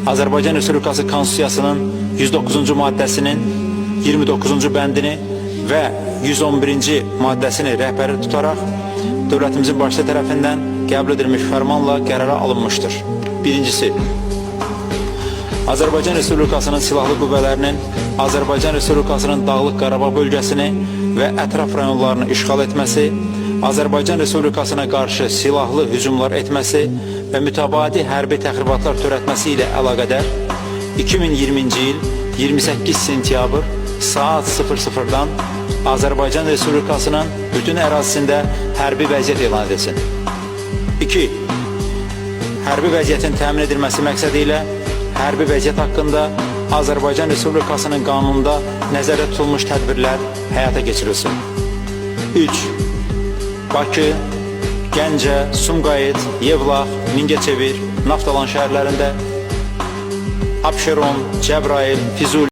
Azərbaycan Respublikası Konstitusiyasının 109-cu maddəsinin 29-cu bəndini və 111-ci maddəsini rəhbəri tutaraq dövlətimizin başçısı tərəfindən qəbul edilmiş fərmanla qərara alınmışdır. Birincisi, Azərbaycan Respublikasının Silahlı Qüvvələrinin Azərbaycan Respublikasının Dağlıq Qarabağ bölgəsini və ətraf rayonlarını işğal etməsi, Azərbaycan Respublikasına qarşı silahlı hücumlar etməsi və mütəbadi hərbi təxribatlar törətməsi ilə əlaqədar 2020-ci il 28 sentyabr saat 00-dan Azərbaycan Respublikasının bütün ərazisində hərbi vəziyyət elan edilsin. 2. Hərbi vəziyyətin təmin edilməsi məqsədi ilə hərbi vəziyyət haqqında Azərbaycan Respublikasının qanununda nəzərdə tutulmuş tədbirlər həyata keçirilsin. 3. Bakı, Gəncə, Sumqayıt, Yevlax, Mingəçevir, Naftalan şəhərlərində, Abşeron, Cəbrayıl, Füzuli,